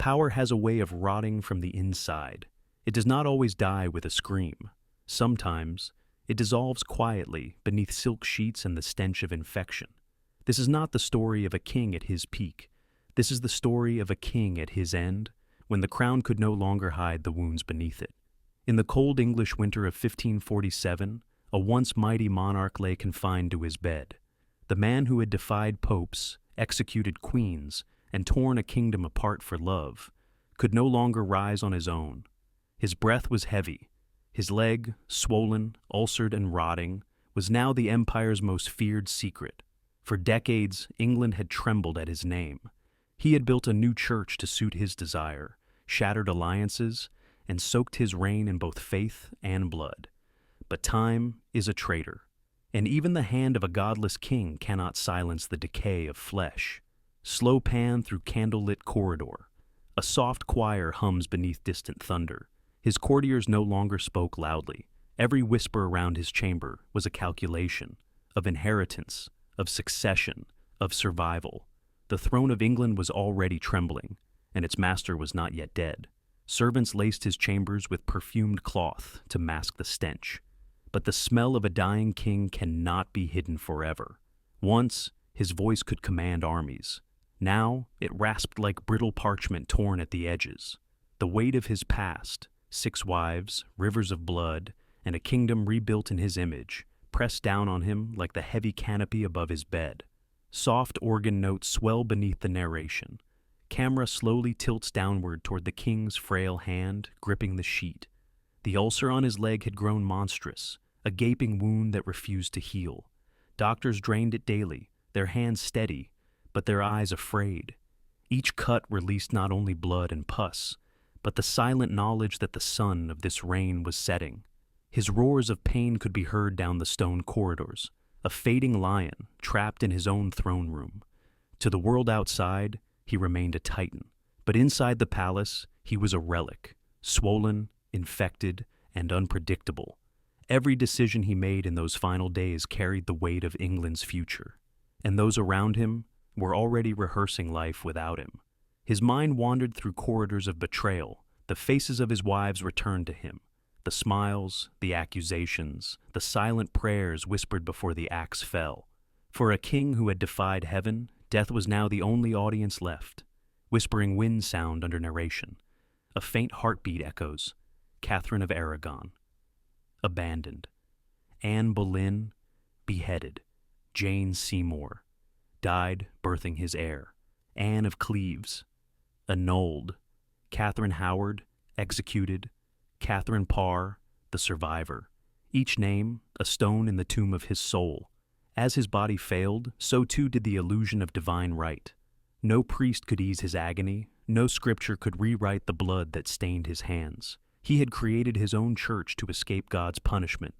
Power has a way of rotting from the inside. It does not always die with a scream. Sometimes, it dissolves quietly beneath silk sheets and the stench of infection. This is not the story of a king at his peak. This is the story of a king at his end, when the crown could no longer hide the wounds beneath it. In the cold English winter of 1547, a once mighty monarch lay confined to his bed. The man who had defied popes, executed queens, and torn a kingdom apart for love, could no longer rise on his own. His breath was heavy. His leg, swollen, ulcered, and rotting, was now the empire's most feared secret. For decades, England had trembled at his name. He had built a new church to suit his desire, shattered alliances, and soaked his reign in both faith and blood. But time is a traitor, and even the hand of a godless king cannot silence the decay of flesh. Slow pan through candlelit corridor. A soft choir hums beneath distant thunder. His courtiers no longer spoke loudly. Every whisper around his chamber was a calculation of inheritance, of succession, of survival. The throne of England was already trembling, and its master was not yet dead. Servants laced his chambers with perfumed cloth to mask the stench. But the smell of a dying king cannot be hidden forever. Once, his voice could command armies. Now, it rasped like brittle parchment torn at the edges. The weight of his past, 6 wives, rivers of blood, and a kingdom rebuilt in his image, pressed down on him like the heavy canopy above his bed. Soft organ notes swell beneath the narration. Camera slowly tilts downward toward the king's frail hand gripping the sheet. The ulcer on his leg had grown monstrous, a gaping wound that refused to heal. Doctors drained it daily, their hands steady, but their eyes afraid. Each cut released not only blood and pus, but the silent knowledge that the sun of this reign was setting. His roars of pain could be heard down the stone corridors, a fading lion trapped in his own throne room. To the world outside, he remained a titan, but inside the palace, he was a relic, swollen, infected, and unpredictable. Every decision he made in those final days carried the weight of England's future, and those around him were already rehearsing life without him. His mind wandered through corridors of betrayal. The faces of his wives returned to him. The smiles, the accusations, the silent prayers whispered before the axe fell. For a king who had defied heaven, death was now the only audience left. Whispering winds sound under narration. A faint heartbeat echoes. Catherine of Aragon. Abandoned. Anne Boleyn, beheaded. Jane Seymour, died birthing his heir. Anne of Cleves, annulled. Catherine Howard, executed. Catherine Parr, the survivor. Each name, a stone in the tomb of his soul. As his body failed, so too did the illusion of divine right. No priest could ease his agony. No scripture could rewrite the blood that stained his hands. He had created his own church to escape God's punishment,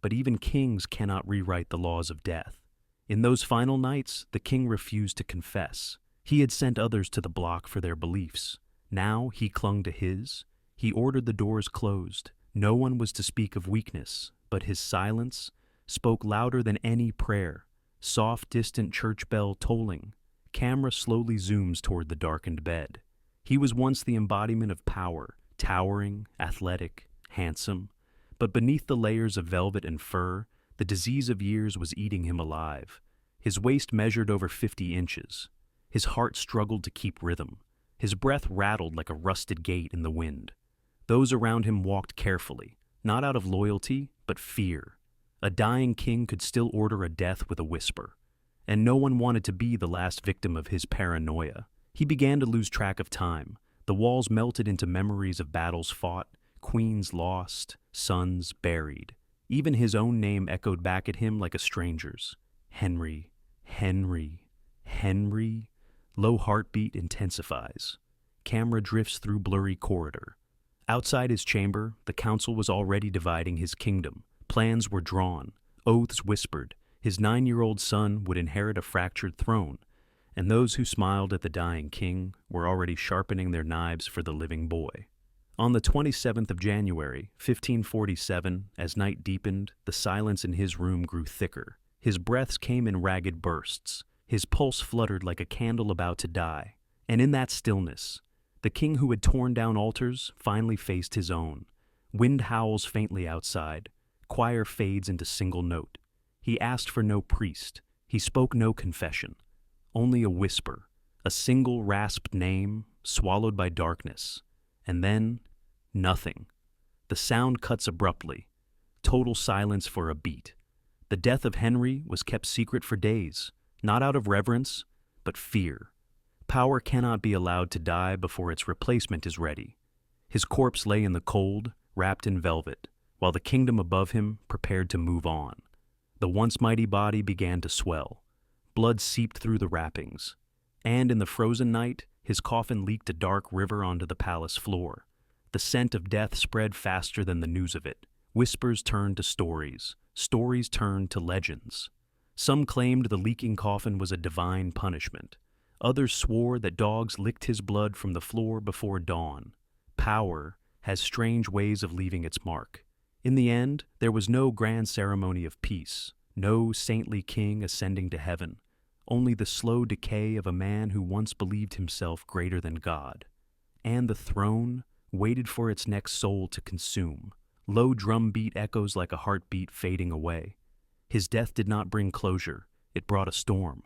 but even kings cannot rewrite the laws of death. In those final nights, the king refused to confess. He had sent others to the block for their beliefs. Now he clung to his. He ordered the doors closed. No one was to speak of weakness, but his silence spoke louder than any prayer. Soft, distant church bell tolling. Camera slowly zooms toward the darkened bed. He was once the embodiment of power, towering, athletic, handsome. But beneath the layers of velvet and fur, the disease of years was eating him alive. His waist measured over 50 inches. His heart struggled to keep rhythm. His breath rattled like a rusted gate in the wind. Those around him walked carefully, not out of loyalty, but fear. A dying king could still order a death with a whisper. And no one wanted to be the last victim of his paranoia. He began to lose track of time. The walls melted into memories of battles fought, queens lost, sons buried. Even his own name echoed back at him like a stranger's. Henry, Henry, Henry. Low heartbeat intensifies. Camera drifts through blurry corridor. Outside his chamber, the council was already dividing his kingdom. Plans were drawn, oaths whispered. His 9-year-old son would inherit a fractured throne, and those who smiled at the dying king were already sharpening their knives for the living boy. On the 27th of January, 1547, as night deepened, the silence in his room grew thicker. His breaths came in ragged bursts. His pulse fluttered like a candle about to die. And in that stillness, The king who had torn down altars finally faced his own. Wind howls faintly outside. Choir fades into single note. He asked for no priest. He spoke no confession. Only a whisper, a single rasped name, swallowed by darkness. And then, nothing. The sound cuts abruptly. Total silence for a beat. The death of Henry was kept secret for days, not out of reverence, but fear. Power cannot be allowed to die before its replacement is ready. His corpse lay in the cold, wrapped in velvet, while the kingdom above him prepared to move on. The once mighty body began to swell. Blood seeped through the wrappings, and in the frozen night, his coffin leaked a dark river onto the palace floor. The scent of death spread faster than the news of it. Whispers turned to stories. Stories turned to legends. Some claimed the leaking coffin was a divine punishment. Others swore that dogs licked his blood from the floor before dawn. Power has strange ways of leaving its mark. In the end, there was no grand ceremony of peace, no saintly king ascending to heaven, only the slow decay of a man who once believed himself greater than God. And the throne waited for its next soul to consume. Low drumbeat echoes like a heartbeat fading away. His death did not bring closure, it brought a storm.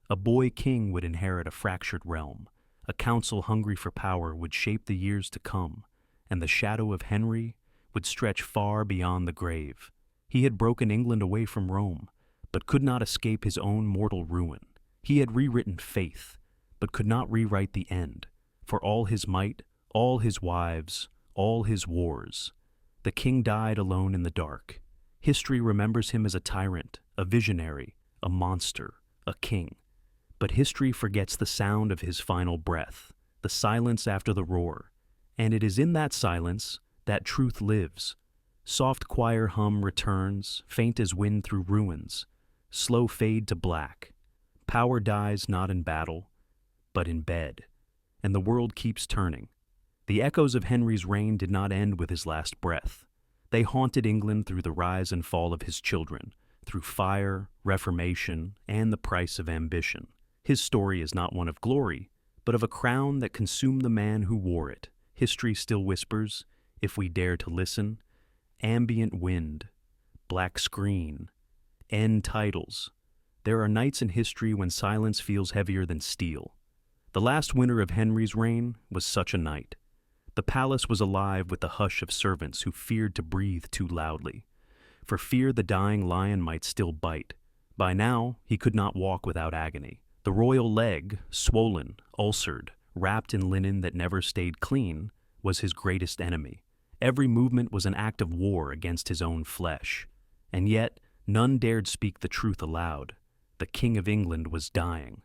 A boy king would inherit a fractured realm. A council hungry for power would shape the years to come, and the shadow of Henry would stretch far beyond the grave. He had broken England away from Rome, but could not escape his own mortal ruin. He had rewritten faith, but could not rewrite the end. For all his might, all his wives, all his wars, the king died alone in the dark. History remembers him as a tyrant, a visionary, a monster, a king. But history forgets the sound of his final breath, the silence after the roar. And it is in that silence that truth lives. Soft choir hum returns, faint as wind through ruins. Slow fade to black. Power dies not in battle, but in bed. And the world keeps turning. The echoes of Henry's reign did not end with his last breath. They haunted England through the rise and fall of his children, through fire, reformation, and the price of ambition. His story is not one of glory, but of a crown that consumed the man who wore it. History still whispers, if we dare to listen. Ambient wind, black screen, end titles. There are nights in history when silence feels heavier than steel. The last winter of Henry's reign was such a night. The palace was alive with the hush of servants who feared to breathe too loudly, for fear the dying lion might still bite. By now, he could not walk without agony. The royal leg, swollen, ulcered, wrapped in linen that never stayed clean, was his greatest enemy. Every movement was an act of war against his own flesh. And yet, none dared speak the truth aloud. The King of England was dying.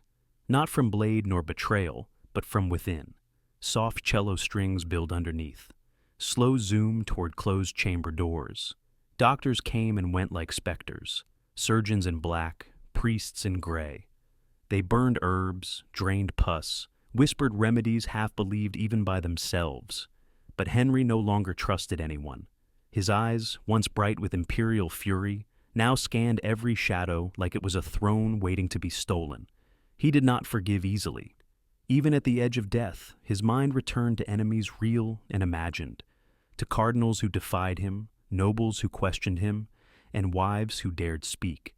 Not from blade nor betrayal, but from within. Soft cello strings build underneath. Slow zoom toward closed chamber doors. Doctors came and went like specters. Surgeons in black, priests in gray. They burned herbs, drained pus, whispered remedies half believed even by themselves. But Henry no longer trusted anyone. His eyes, once bright with imperial fury, now scanned every shadow like it was a throne waiting to be stolen. He did not forgive easily. Even at the edge of death, his mind returned to enemies real and imagined, to cardinals who defied him, nobles who questioned him, and wives who dared speak.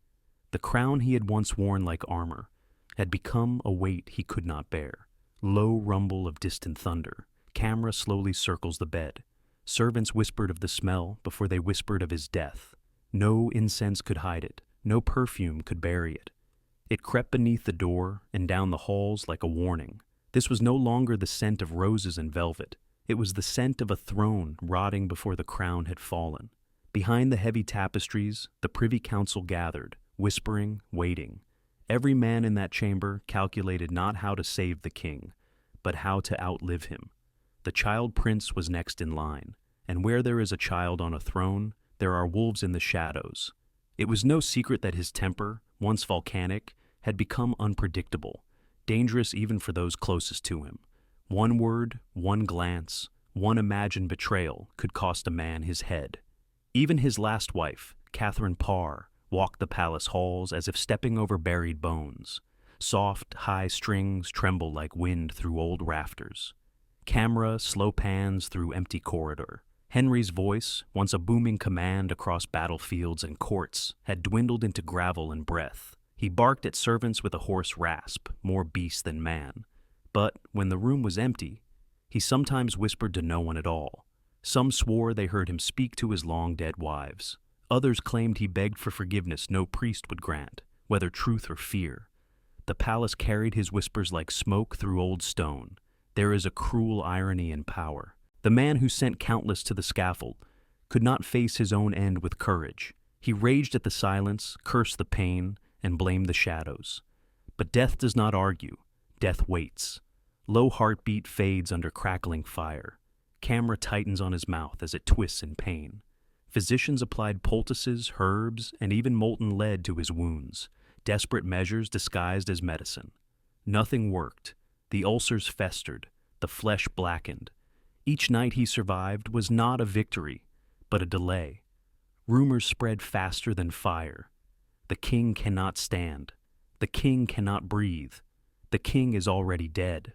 The crown he had once worn like armor had become a weight he could not bear. Low rumble of distant thunder. Camera slowly circles the bed. Servants whispered of the smell before they whispered of his death. No incense could hide it. No perfume could bury it. It crept beneath the door and down the halls like a warning. This was no longer the scent of roses and velvet. It was the scent of a throne rotting before the crown had fallen. Behind the heavy tapestries, the Privy Council gathered, whispering, waiting. Every man in that chamber calculated not how to save the king, but how to outlive him. The child prince was next in line, and where there is a child on a throne, there are wolves in the shadows. It was no secret that his temper, once volcanic, had become unpredictable, dangerous even for those closest to him. One word, one glance, one imagined betrayal could cost a man his head. Even his last wife, Catherine Parr, walked the palace halls as if stepping over buried bones. Soft, high strings tremble like wind through old rafters. Camera slow pans through empty corridor. Henry's voice, once a booming command across battlefields and courts, had dwindled into gravel and breath. He barked at servants with a hoarse rasp, more beast than man. But when the room was empty, he sometimes whispered to no one at all. Some swore they heard him speak to his long-dead wives. Others claimed he begged for forgiveness no priest would grant, whether truth or fear. The palace carried his whispers like smoke through old stone. There is a cruel irony in power. The man who sent countless to the scaffold could not face his own end with courage. He raged at the silence, cursed the pain, and blamed the shadows. But death does not argue. Death waits. Low heartbeat fades under crackling fire. Camera tightens on his mouth as it twists in pain. Physicians applied poultices, herbs, and even molten lead to his wounds, desperate measures disguised as medicine. Nothing worked. The ulcers festered, the flesh blackened. Each night he survived was not a victory, but a delay. Rumors spread faster than fire. The king cannot stand. The king cannot breathe. The king is already dead.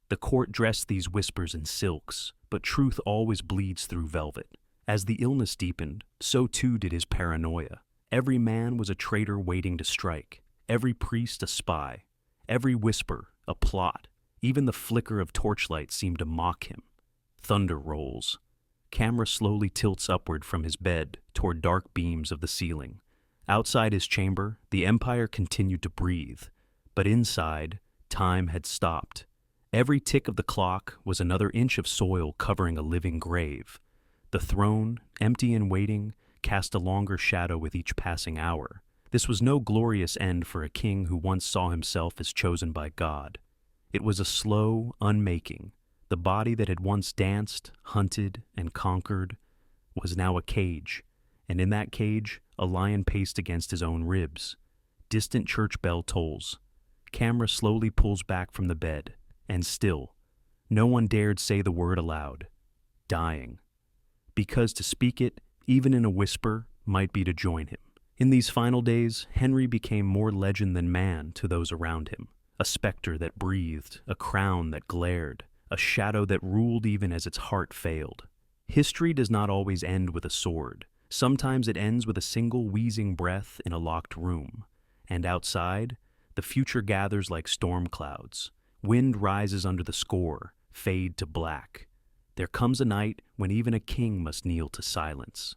The court dressed these whispers in silks, but truth always bleeds through velvet. As the illness deepened, so too did his paranoia. Every man was a traitor waiting to strike, every priest a spy, every whisper a plot. Even the flicker of torchlight seemed to mock him. Thunder rolls. Camera slowly tilts upward from his bed toward dark beams of the ceiling. Outside his chamber, the empire continued to breathe, but inside, time had stopped. Every tick of the clock was another inch of soil covering a living grave. The throne, empty and waiting, cast a longer shadow with each passing hour. This was no glorious end for a king who once saw himself as chosen by God. It was a slow unmaking. The body that had once danced, hunted, and conquered was now a cage, and in that cage, a lion paced against his own ribs. Distant church bell tolls. Camera slowly pulls back from the bed, and still, no one dared say the word aloud. Dying. Because to speak it, even in a whisper, might be to join him. In these final days, Henry became more legend than man to those around him. A specter that breathed, a crown that glared, a shadow that ruled even as its heart failed. History does not always end with a sword. Sometimes it ends with a single wheezing breath in a locked room. And outside, the future gathers like storm clouds. Wind rises under the score, fade to black. There comes a night when even a king must kneel to silence.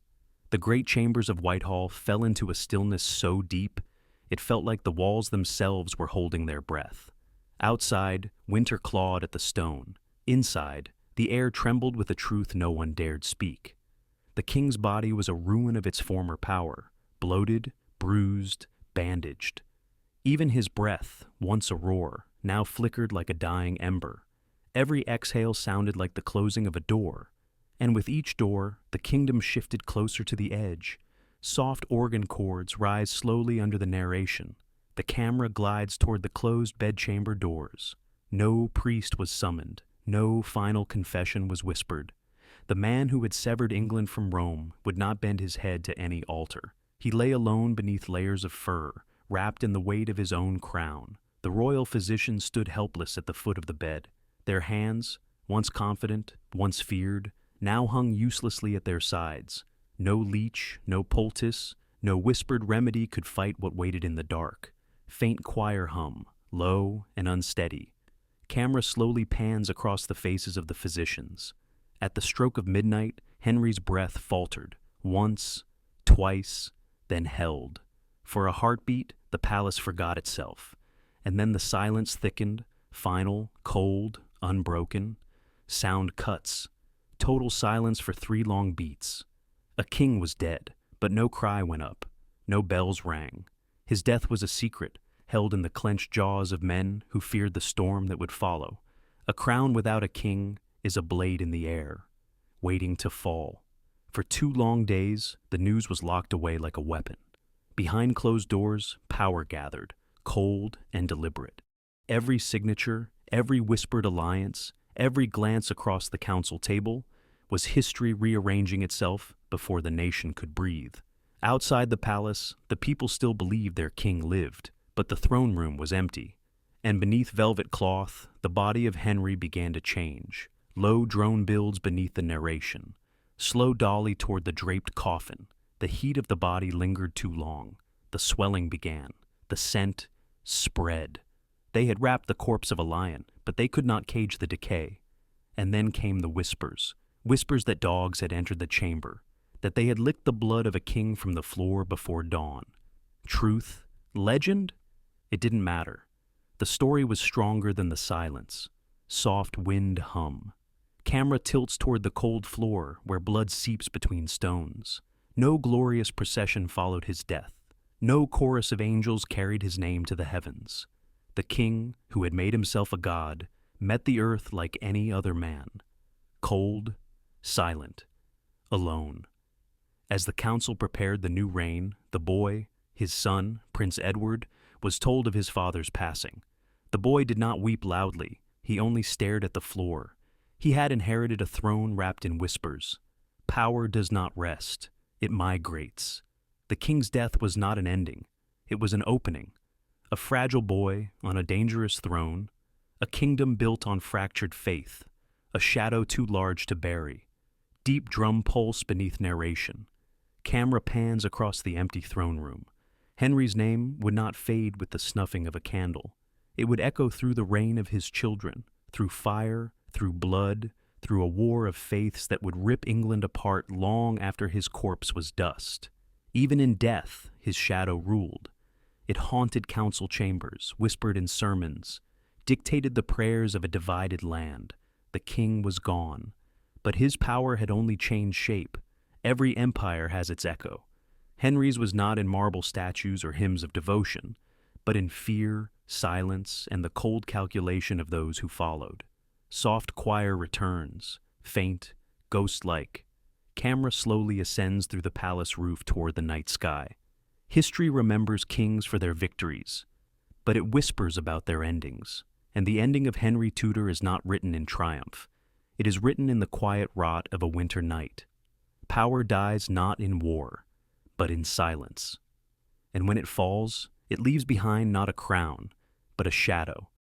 The great chambers of Whitehall fell into a stillness so deep, it felt like the walls themselves were holding their breath. Outside, winter clawed at the stone. Inside, the air trembled with a truth no one dared speak. The king's body was a ruin of its former power, bloated, bruised, bandaged. Even his breath, once a roar, now flickered like a dying ember. Every exhale sounded like the closing of a door, and with each door, the kingdom shifted closer to the edge. Soft organ chords rise slowly under the narration. The camera glides toward the closed bedchamber doors. No priest was summoned. No final confession was whispered. The man who had severed England from Rome would not bend his head to any altar. He lay alone beneath layers of fur, wrapped in the weight of his own crown. The royal physicians stood helpless at the foot of the bed. Their hands, once confident, once feared, now hung uselessly at their sides. No leech, no poultice, no whispered remedy could fight what waited in the dark. Faint choir hum, low and unsteady. Camera slowly pans across the faces of the physicians. At the stroke of midnight, Henry's breath faltered, once, twice, then held. For a heartbeat, the palace forgot itself. And then the silence thickened, final, cold, unbroken. Sound cuts. Total silence for 3 long beats. A king was dead, but no cry went up. No bells rang. His death was a secret, held in the clenched jaws of men who feared the storm that would follow. A crown without a king is a blade in the air, waiting to fall. For 2 long days, the news was locked away like a weapon. Behind closed doors, power gathered, cold and deliberate. Every signature, every whispered alliance, every glance across the council table was history rearranging itself before the nation could breathe. Outside the palace, the people still believed their king lived, but the throne room was empty. And beneath velvet cloth, the body of Henry began to change. Low drone builds beneath the narration. Slow dolly toward the draped coffin. The heat of the body lingered too long. The swelling began. The scent spread. They had wrapped the corpse of a lion, but they could not cage the decay. And then came the whispers. Whispers that dogs had entered the chamber, that they had licked the blood of a king from the floor before dawn. Truth? Legend? It didn't matter. The story was stronger than the silence. Soft wind hum. Camera tilts toward the cold floor where blood seeps between stones. No glorious procession followed his death. No chorus of angels carried his name to the heavens. The king, who had made himself a god, met the earth like any other man. Cold, silent, alone. As the council prepared the new reign, the boy, his son, Prince Edward, was told of his father's passing. The boy did not weep loudly. He only stared at the floor. He had inherited a throne wrapped in whispers. Power does not rest. It migrates. The king's death was not an ending. It was an opening. A fragile boy on a dangerous throne. A kingdom built on fractured faith. A shadow too large to bury. Deep drum pulse beneath narration. Camera pans across the empty throne room. Henry's name would not fade with the snuffing of a candle. It would echo through the reign of his children, through fire, through blood, through a war of faiths that would rip England apart long after his corpse was dust. Even in death, his shadow ruled. It haunted council chambers, whispered in sermons, dictated the prayers of a divided land. The king was gone, but his power had only changed shape. Every empire has its echo. Henry's was not in marble statues or hymns of devotion, but in fear, silence, and the cold calculation of those who followed. Soft choir returns, faint, ghost-like. Camera slowly ascends through the palace roof toward the night sky. History remembers kings for their victories, but it whispers about their endings. And the ending of Henry Tudor is not written in triumph. It is written in the quiet rot of a winter night. Power dies not in war, but in silence. And when it falls, it leaves behind not a crown, but a shadow.